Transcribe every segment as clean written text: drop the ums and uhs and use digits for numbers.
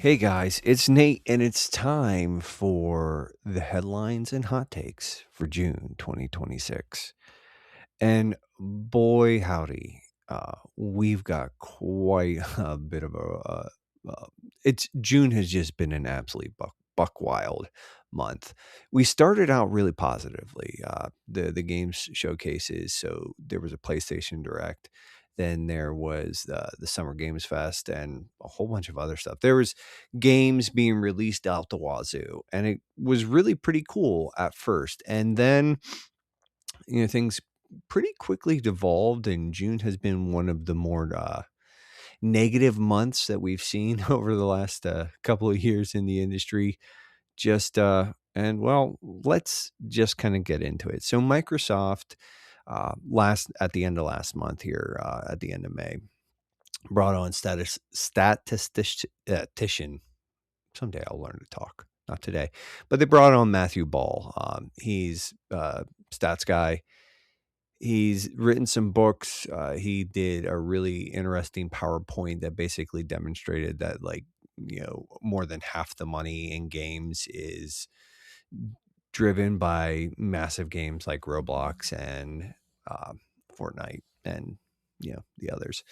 Hey guys, it's Nate, and it's time for the headlines and hot takes for June 2026. And boy, howdy, we've got quite a bit of it's June has just been an absolute buck wild month. We started out really positively. The games showcases. So there was a PlayStation Direct. Then there was the Summer Games Fest and a whole bunch of other stuff. There was games being released out the wazoo, and it was really pretty cool at first. And then things pretty quickly devolved, and June has been one of the more negative months that we've seen over the last couple of years in the industry. And well, let's just kind of get into it. So Microsoft last at the end of last month here, at the end of May, brought on statistician. Someday I'll learn to talk. Not today, but they brought on Matthew Ball. He's stats guy. He's written some books. He did a really interesting PowerPoint that basically demonstrated that, more than half the money in games is driven by massive games like Roblox and Fortnite and the others.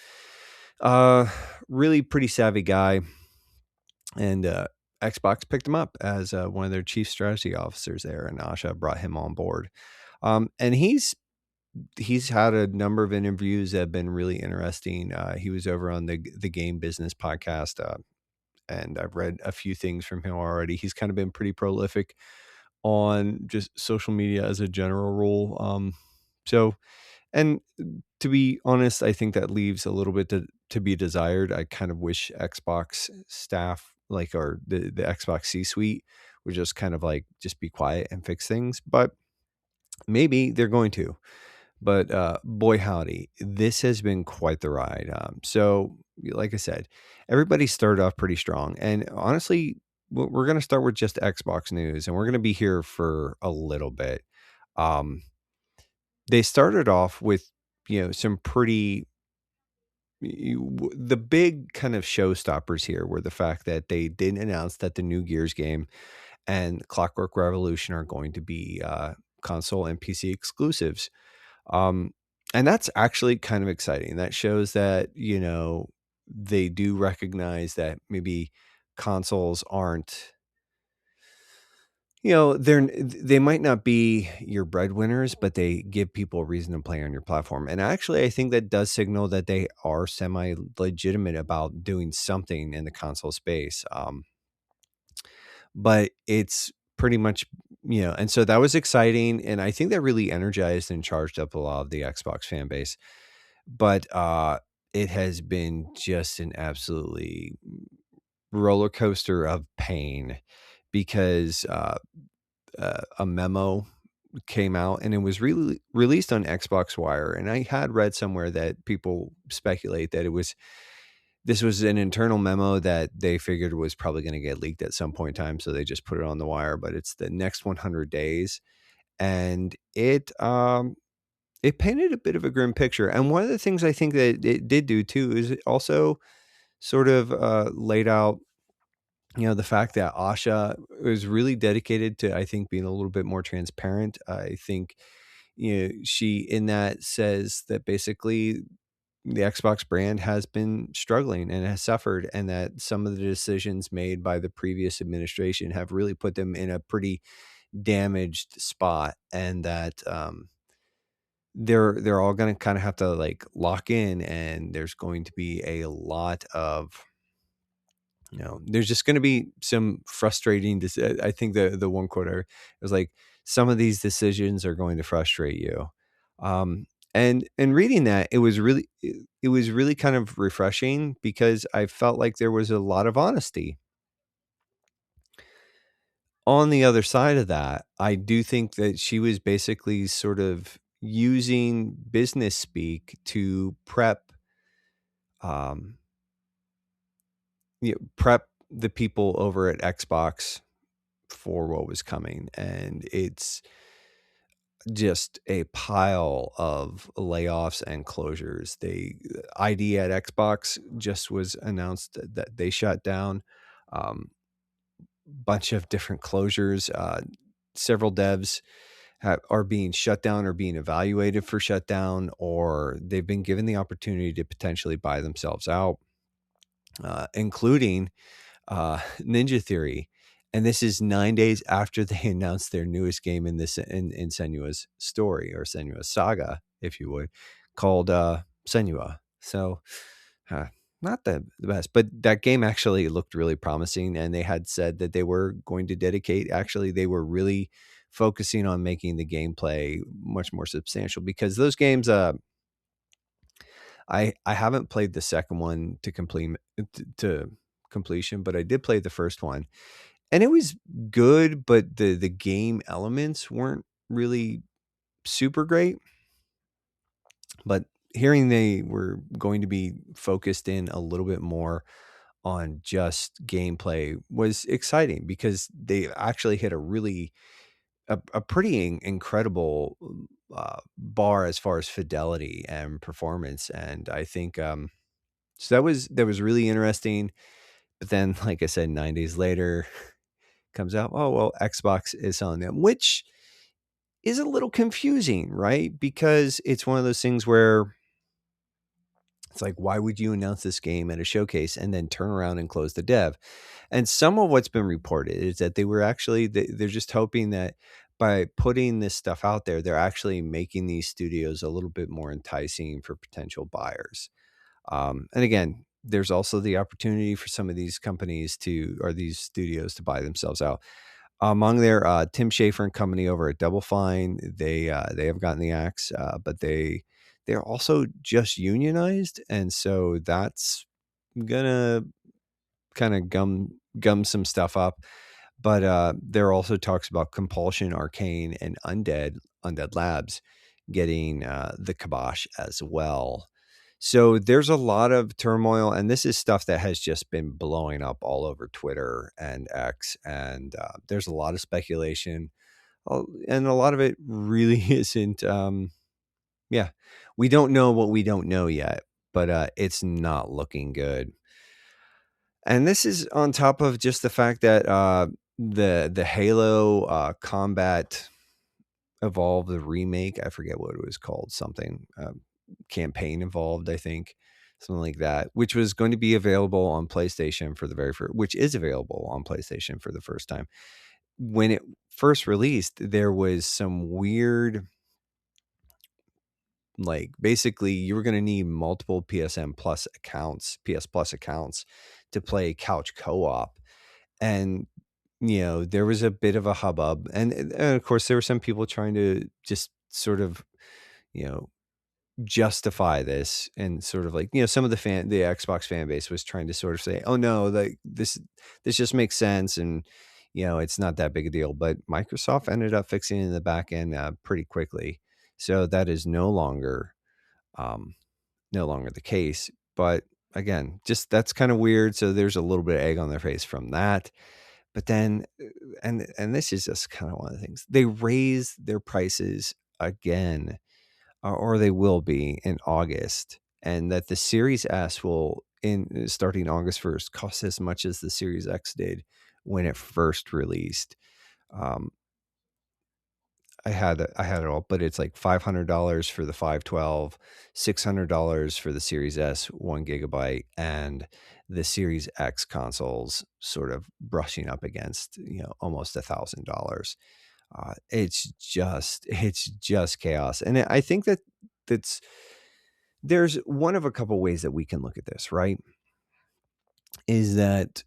Really pretty savvy guy, and Xbox picked him up as one of their chief strategy officers there, and Asha brought him on board. And he's had a number of interviews that have been really interesting. He was over on the Game Business podcast, and I've read a few things from him already. He's kind of been pretty prolific on just social media as a general rule. And to be honest, I think that leaves a little bit to be desired. I kind of wish Xbox staff, or the Xbox C-suite, would just kind of just be quiet and fix things. But maybe they're going to. But boy, howdy, this has been quite the ride. So, like I said, everybody started off pretty strong. And honestly, we're going to start with just Xbox news, and we're going to be here for a little bit. They started off with, some pretty... The big kind of showstoppers here were the fact that they didn't announce that the new Gears game and Clockwork Revolution are going to be console and PC exclusives. And that's actually kind of exciting. That shows that, they do recognize that maybe consoles aren't, they might not be your breadwinners, but they give people a reason to play on your platform. And actually, I think that does signal that they are semi-legitimate about doing something in the console space. But it's pretty much, and so that was exciting. And I think that really energized and charged up a lot of the Xbox fan base. But it has been just an absolutely roller coaster of pain, because a memo came out, and it was really released on Xbox Wire. And I had read somewhere that people speculate that this was an internal memo that they figured was probably going to get leaked at some point in time, so they just put it on the wire. But it's the next 100 days, and it painted a bit of a grim picture. And one of the things I think that it did do too is it also sort of laid out, the fact that Asha was really dedicated to, I think, being a little bit more transparent. I think, she in that says that basically the Xbox brand has been struggling and has suffered, and that some of the decisions made by the previous administration have really put them in a pretty damaged spot, and that they're all going to kind of have to lock in, and there's going to be a lot of, there's just going to be some frustrating I think the one quote was like, some of these decisions are going to frustrate you. And reading that, it was really kind of refreshing, because I felt like there was a lot of honesty. On the other side of that, I do think that she was basically sort of using business speak to prep the people over at Xbox for what was coming. And it's just a pile of layoffs and closures. The ID at Xbox just was announced that they shut down. um, bunch of different closures. Several devs are being shut down or being evaluated for shutdown, or they've been given the opportunity to potentially buy themselves out, including Ninja Theory. And this is 9 days after they announced their newest game in Senua's story, or Senua's saga, if you would, called Senua. So uh, not the best, but that game actually looked really promising. And they had said that they were going to they were really focusing on making the gameplay much more substantial, because those games, I haven't played the second one to completion, but I did play the first one, and it was good, but the game elements weren't really super great. But hearing they were going to be focused in a little bit more on just gameplay was exciting, because they actually hit a pretty incredible bar as far as fidelity and performance. And I think so that was really interesting. But then, like I said, 9 days later comes out, oh well, Xbox is selling them, which is a little confusing, right? Because it's one of those things where it's like, why would you announce this game at a showcase and then turn around and close the dev? And some of what's been reported is that they're just hoping that by putting this stuff out there, they're actually making these studios a little bit more enticing for potential buyers. And again, there's also the opportunity for some of these these studios to buy themselves out. Among their Tim Schafer and company over at Double Fine, they have gotten the axe, but they're also just unionized, and so that's gonna kind of gum some stuff up. But there are also talks about Compulsion, Arcane, and Undead Labs getting the kibosh as well. So there's a lot of turmoil, and this is stuff that has just been blowing up all over Twitter and X, and there's a lot of speculation, and a lot of it really isn't. Yeah, we don't know what we don't know yet, but it's not looking good. And this is on top of just the fact that the Halo Combat Evolved, the remake, I forget what it was called, something campaign involved, I think, something like that, which was going to be available on PlayStation for the very first, which is available on PlayStation for the first time. When it first released, there was some weird, like, basically you were going to need multiple PS Plus accounts to play couch co-op. And there was a bit of a hubbub, and of course there were some people trying to just sort of you know justify this, and sort of like, some of the Xbox fan base was trying to sort of say, oh no, like this just makes sense, and it's not that big a deal. But Microsoft ended up fixing it in the back end pretty quickly, so that is um no longer the case. But again, just that's kind of weird, so there's a little bit of egg on their face from that. But then, and this is just kind of one of the things, they raise their prices again, or they will be in August, and that the Series S will, in starting August 1st, cost as much as the Series X did when it first released. Um, I had it all, but it's like $500 for the 512, $600 for the Series S 1 GB, and the Series X consoles sort of brushing up against almost $1,000. It's just chaos, and I think that's there's one of a couple ways that we can look at this, right? Is that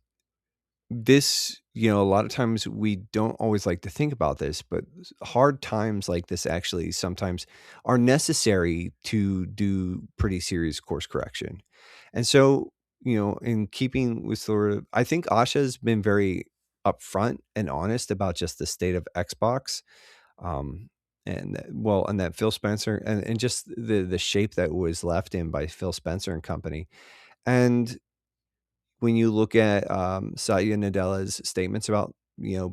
this, a lot of times we don't always like to think about this, but hard times like this actually sometimes are necessary to do pretty serious course correction. And so, in keeping with sort of, I think Asha's been very upfront and honest about just the state of Xbox. And that Phil Spencer, and just the shape that was left in by Phil Spencer and company. And when you look at Satya Nadella's statements about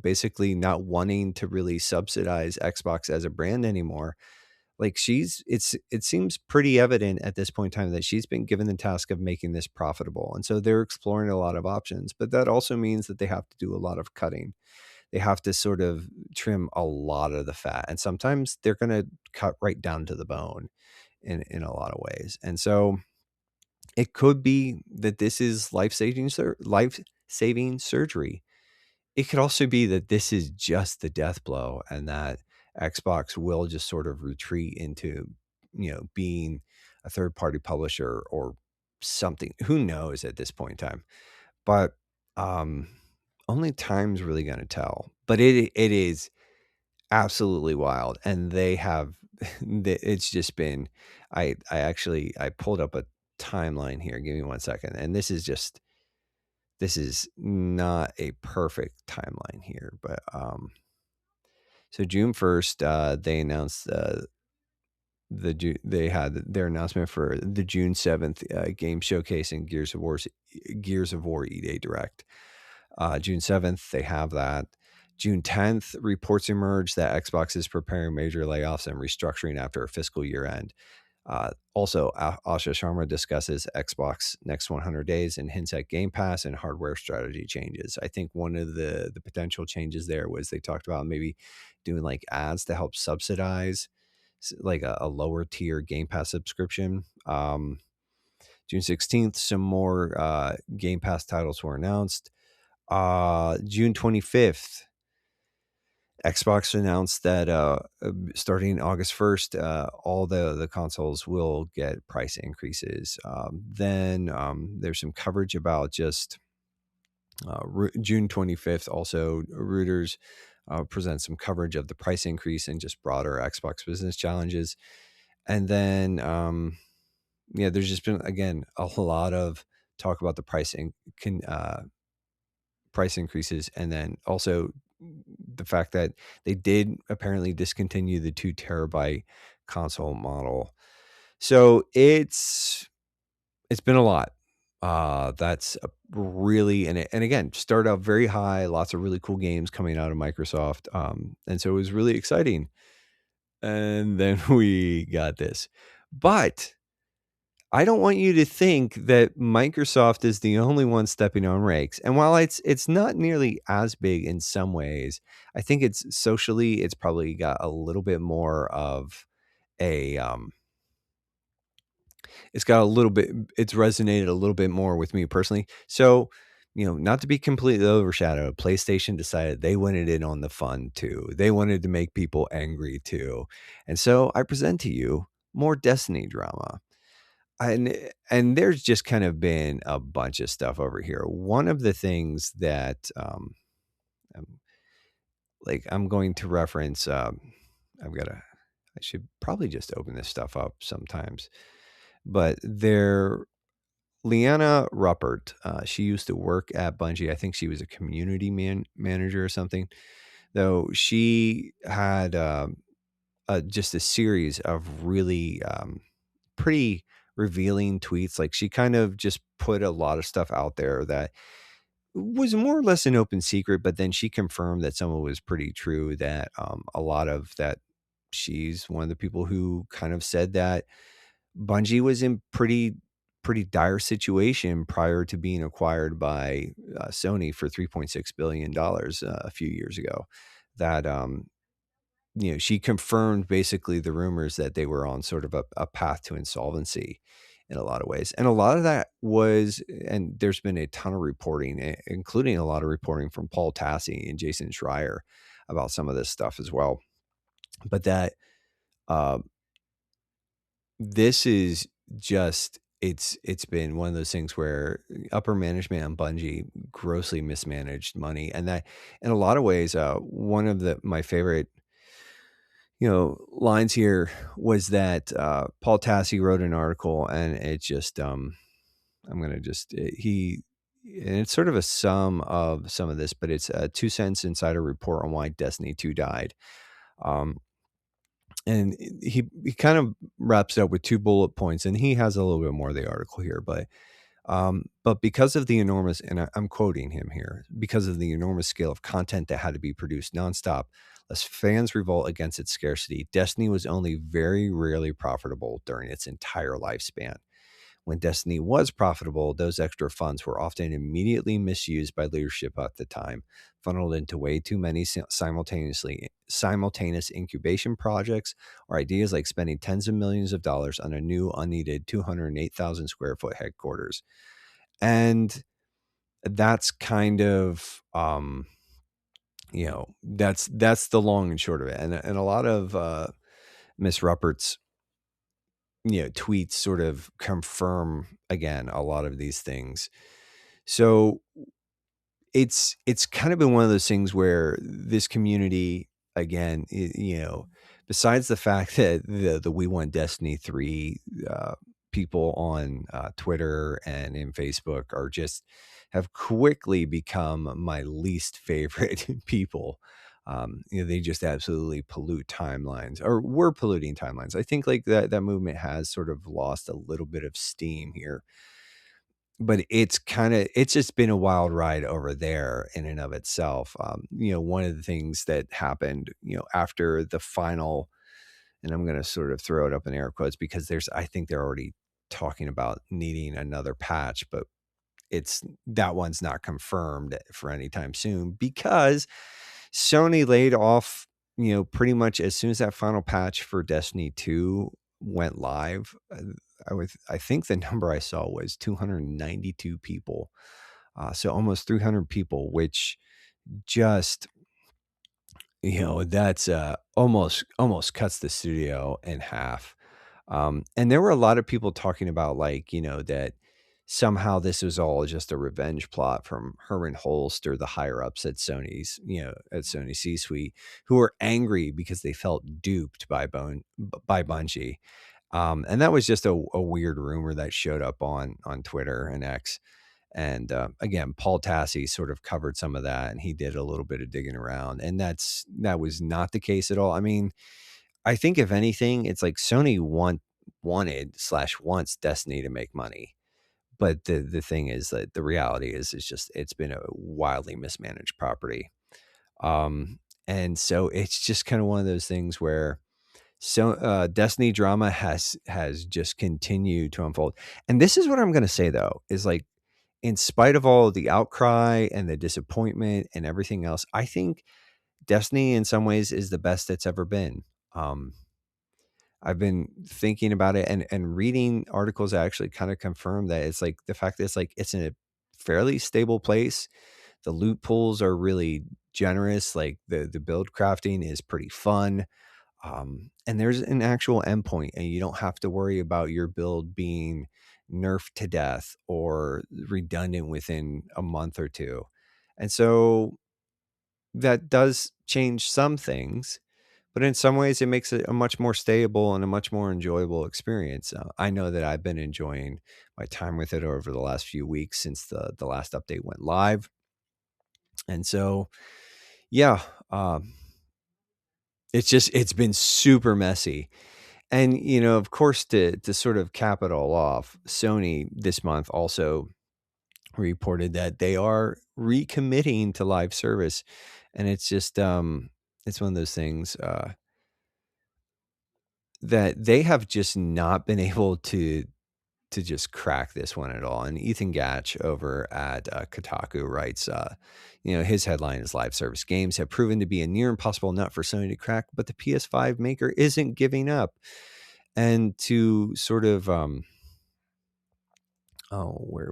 basically not wanting to really subsidize Xbox as a brand anymore, like it seems pretty evident at this point in time that she's been given the task of making this profitable. And so they're exploring a lot of options, but that also means that they have to do a lot of cutting. They have to sort of trim a lot of the fat. And sometimes they're going to cut right down to the bone in a lot of ways. And so it could be that this is life-saving surgery. It could also be that this is just the death blow, and that Xbox will just sort of retreat into, being a third-party publisher or something. Who knows at this point in time? But um, only time's really going to tell. But it is absolutely wild, and they have. It's just been. I pulled up a timeline here. Give me 1 second, and this is not a perfect timeline here, but so June 1st, they announced they had their announcement for the June 7th game showcase and Gears of War E-Day Direct. June 7th, they have that. June 10th, reports emerged that Xbox is preparing major layoffs and restructuring after a fiscal year end. Also, Asha Sharma discusses Xbox next 100 days and hints at Game Pass and hardware strategy changes. I think one of the potential changes there was they talked about maybe doing like ads to help subsidize like a lower tier Game Pass subscription. June 16th, some more Game Pass titles were announced. June 25th, Xbox announced that starting August 1st, all the consoles will get price increases. Then there's some coverage about just June 25th. Also, Reuters presents some coverage of the price increase and just broader Xbox business challenges. And then, there's just been, again, a lot of talk about the price increases, and then also the fact that they did apparently discontinue the 2 terabyte console model. So it's been a lot. That's a really, and again, start out very high, lots of really cool games coming out of Microsoft. And so it was really exciting. And then we got this. But I don't want you to think that Microsoft is the only one stepping on rakes. And while it's not nearly as big in some ways, I think it's probably got a little bit more of a it's resonated a little bit more with me personally. So, not to be completely overshadowed, PlayStation decided they wanted in on the fun too. They wanted to make people angry too. And so I present to you more Destiny drama. And there's just kind of been a bunch of stuff over here. One of the things that I'm going to reference, I should probably just open this stuff up sometimes. But Liana Ruppert, she used to work at Bungie. I think she was a community manager or something. Though she had just a series of really pretty revealing tweets. Like, she kind of just put a lot of stuff out there that was more or less an open secret, but then she confirmed that some of it was pretty true, that a lot of that, she's one of the people who kind of said that Bungie was in pretty dire situation prior to being acquired by Sony for $3.6 billion a few years ago. That she confirmed basically the rumors that they were on sort of a path to insolvency in a lot of ways. And a lot of that was, and there's been a ton of reporting, including a lot of reporting from Paul Tassi and Jason Schreier about some of this stuff as well. But that this is just, it's been one of those things where upper management on Bungie grossly mismanaged money. And that, in a lot of ways, one of my favorite lines here was that Paul Tassi wrote an article, and it just I'm gonna just and it's sort of a sum of some of this, but it's a 2 cents insider report on why Destiny 2 died. And he kind of wraps it up with 2 bullet points, and he has a little bit more of the article here, but because of the enormous, and I'm quoting him here, because of the enormous scale of content that had to be produced nonstop, lest fans revolt against its scarcity. Destiny was only very rarely profitable during its entire lifespan. When Destiny was profitable, those extra funds were often immediately misused by leadership at the time, funneled into way too many simultaneous incubation projects or ideas like spending tens of millions of dollars on a new, unneeded 208,000 square foot headquarters. And that's kind of, that's the long and short of it. And a lot of Miss Ruppert's tweets sort of confirm again a lot of these things. So it's kind of been one of those things where this community again, besides the fact that the We Want Destiny 3 people on Twitter and in Facebook are just have quickly become my least favorite people. They just absolutely pollute timelines, or were polluting timelines. I think like that movement has sort of lost a little bit of steam here, but it's just been a wild ride over there in and of itself. One of the things that happened, after the final, and I'm going to sort of throw it up in air quotes because I think they're already talking about needing another patch, but that one's not confirmed for any time soon because Sony laid off, pretty much as soon as that final patch for Destiny 2 went live. I think the number I saw was 292 people. So almost 300 people, which just, that's almost cuts the studio in half. And there were a lot of people talking about like, that somehow this was all just a revenge plot from Herman Holst or the higher ups at Sony C-suite, who were angry because they felt duped by Bungie. And that was just a weird rumor that showed up on Twitter and X. And again, Paul Tassi sort of covered some of that, and he did a little bit of digging around, and that was not the case at all. I mean, I think if anything, it's like Sony wants Destiny to make money. But the thing is that the reality is just it's been a wildly mismanaged property. And so it's just kind of one of those things where Destiny drama has just continued to unfold. And this is what I'm going to say though, is like, in spite of all the outcry and the disappointment and everything else, I think Destiny in some ways is the best it's ever been. I've been thinking about it and reading articles that actually kind of confirm that. It's like the fact that it's in a fairly stable place. The loot pools are really generous. Like the build crafting is pretty fun. And there's an actual endpoint, and you don't have to worry about your build being nerfed to death or redundant within a month or two. And so that does change some things, but in some ways it makes it a much more stable and a much more enjoyable experience. I know that I've been enjoying my time with it over the last few weeks since the last update went live. And so, yeah, it's been super messy. And, of course, to sort of cap it all off, Sony this month also reported that they are recommitting to live service. And it's just, it's one of those things that they have just not been able to just crack this one at all. And Ethan Gatch over at Kotaku writes, his headline is live service games have proven to be a near impossible nut for Sony to crack, but the PS5 maker isn't giving up. And to sort of, where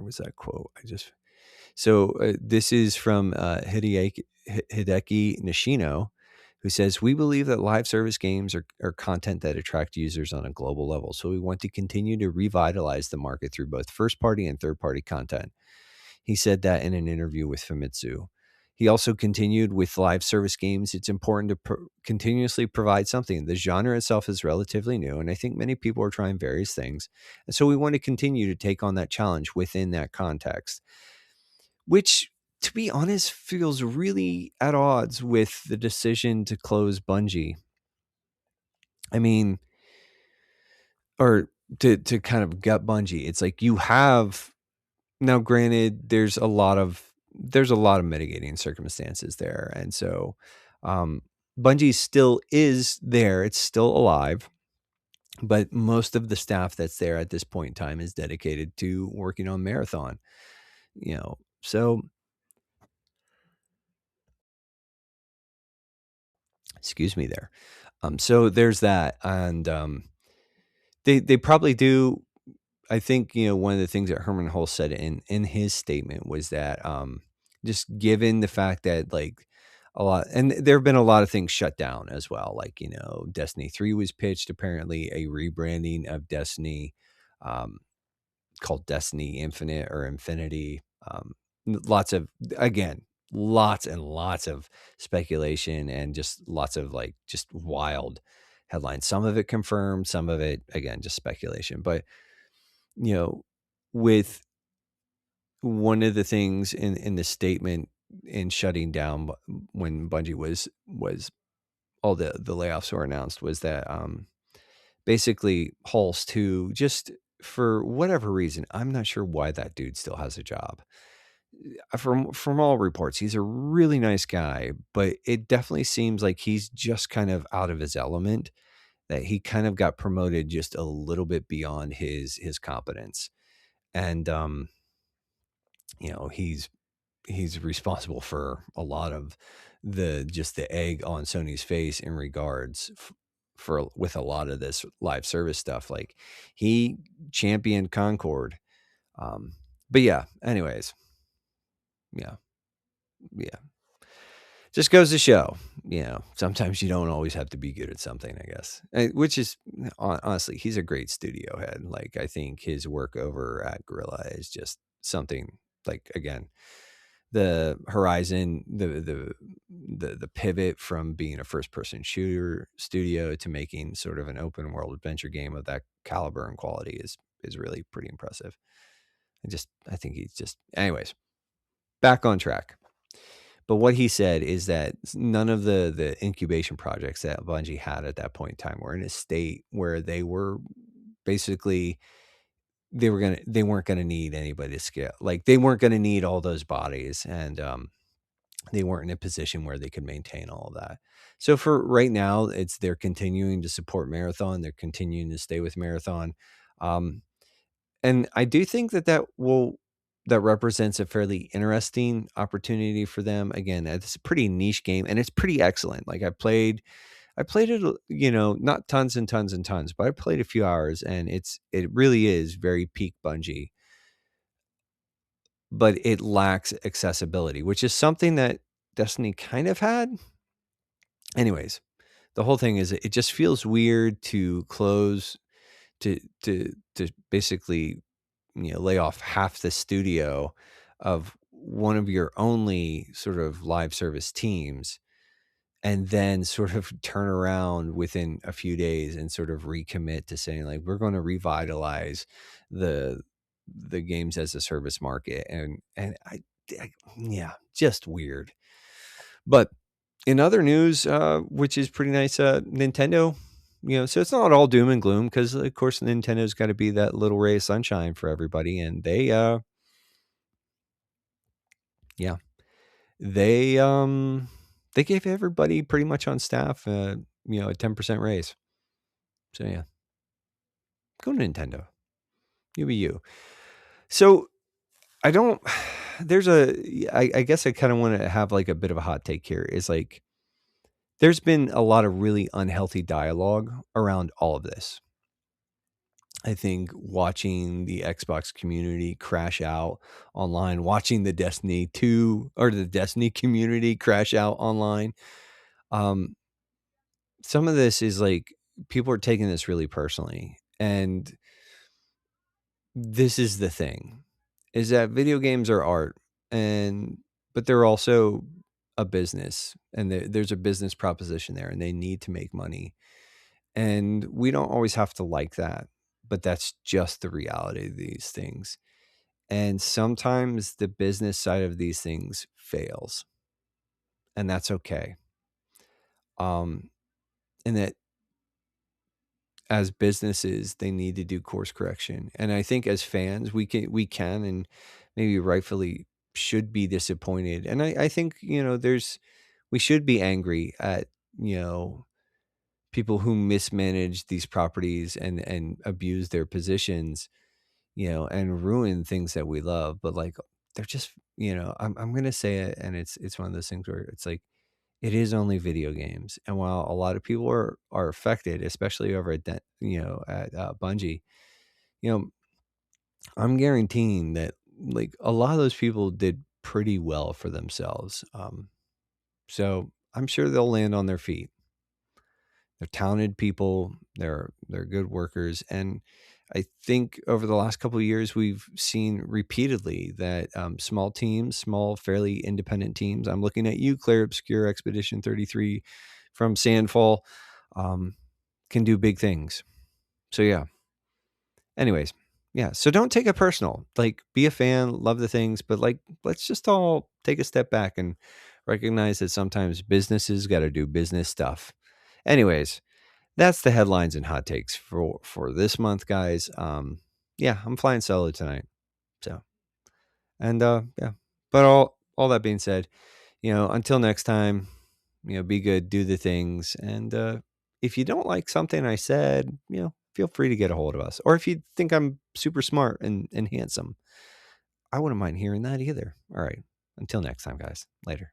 was that quote? This is from Hideki Nishino, who says, "We believe that live service games are content that attract users on a global level. So we want to continue to revitalize the market through both first party and third party content." He said that in an interview with Famitsu. He also continued, with live service games, it's important to continuously provide something. The genre itself is relatively new, and I think many people are trying various things. And so we want to continue to take on that challenge within that context, which, to be honest, feels really at odds with the decision to close Bungie. I mean, or to kind of gut Bungie. It's like you have, now granted, there's a lot of mitigating circumstances there. And so Bungie still is there. It's still alive, but most of the staff that's there at this point in time is dedicated to working on Marathon, so excuse me there. So there's that. And they probably do. I think, one of the things that Herman Hulse said in his statement was that, just given the fact that, like, a lot, and there have been a lot of things shut down as well. Like, Destiny 3 was pitched, apparently a rebranding of Destiny, um, called Destiny Infinite or Infinity. Lots of, again, lots and lots of speculation and just lots of, like, just wild headlines. Some of it confirmed, some of it, again, just speculation. But, you know, with one of the things in the statement in shutting down when Bungie was all the layoffs were announced, was that, basically Hulse, who just for whatever reason, I'm not sure why that dude still has a job. From all reports, he's a really nice guy, but it definitely seems like he's just kind of out of his element, that he kind of got promoted just a little bit beyond his competence. And he's responsible for a lot of the egg on Sony's face in regards for with a lot of this live service stuff. Like, he championed Concord. Um, but yeah, anyways, yeah, yeah. Just goes to show, sometimes you don't always have to be good at something, I guess. Which is, honestly, he's a great studio head. Like, I think his work over at Gorilla is just something, like, again, the Horizon, the pivot from being a first person shooter studio to making sort of an open world adventure game of that caliber and quality is really pretty impressive. I think he's just, anyways, back on track. But what he said is that none of the incubation projects that Bungie had at that point in time were in a state where they were basically, they weren't gonna need anybody to scale. Like, they weren't gonna need all those bodies, and they weren't in a position where they could maintain all of that. So for right now, they're continuing to support Marathon. They're continuing to stay with Marathon. Um, and I do think that represents a fairly interesting opportunity for them. Again, it's a pretty niche game and it's pretty excellent. Like, I played it, not tons and tons and tons, but I played a few hours, and it really is very peak Bungie, but it lacks accessibility, which is something that Destiny kind of had. Anyways, the whole thing is, it just feels weird to close, to basically, lay off half the studio of one of your only sort of live service teams, and then sort of turn around within a few days and sort of recommit to saying, like, we're going to revitalize the the games as a service market. And yeah, just weird. But in other news, which is pretty nice, Nintendo, so it's not all doom and gloom, because of course Nintendo's got to be that little ray of sunshine for everybody, and yeah, they they gave everybody pretty much on staff, a 10% raise. So yeah, go Nintendo, you be you. So I don't. I guess I kind of want to have, like, a bit of a hot take here. Is, like, there's been a lot of really unhealthy dialogue around all of this. I think watching the Xbox community crash out online, watching the Destiny 2 or the Destiny community crash out online, um, some of this is, like, people are taking this really personally. And this is the thing, is that video games are art, and but they're also a business, and there's a business proposition there, and they need to make money. And we don't always have to like that, but that's just the reality of these things. And sometimes the business side of these things fails, and that's okay. Um, and that, as businesses, they need to do course correction. And I think as fans, we can and maybe rightfully should be disappointed. And I think, we should be angry at you know, people who mismanage these properties and abuse their positions, and ruin things that we love. But like, they're just, I'm gonna say it, and it's one of those things where it's like, it is only video games. And while a lot of people are affected, especially over at Bungie, you know, I'm guaranteeing that like a lot of those people did pretty well for themselves. So I'm sure they'll land on their feet. They're talented people. They're good workers, and I think over the last couple of years we've seen repeatedly that small teams, small, fairly independent teams. I'm looking at you, Claire Obscure Expedition 33 from Sandfall, um, can do big things. So yeah. Anyways, yeah. So don't take it personal. Like, be a fan, love the things, but like, let's just all take a step back and recognize that sometimes businesses got to do business stuff. Anyways, that's the headlines and hot takes for this month, guys. Yeah, I'm flying solo tonight. So, and yeah. But all that being said, until next time, be good, do the things, and if you don't like something I said, feel free to get a hold of us. Or if you think I'm super smart and handsome, I wouldn't mind hearing that either. All right. Until next time, guys. Later.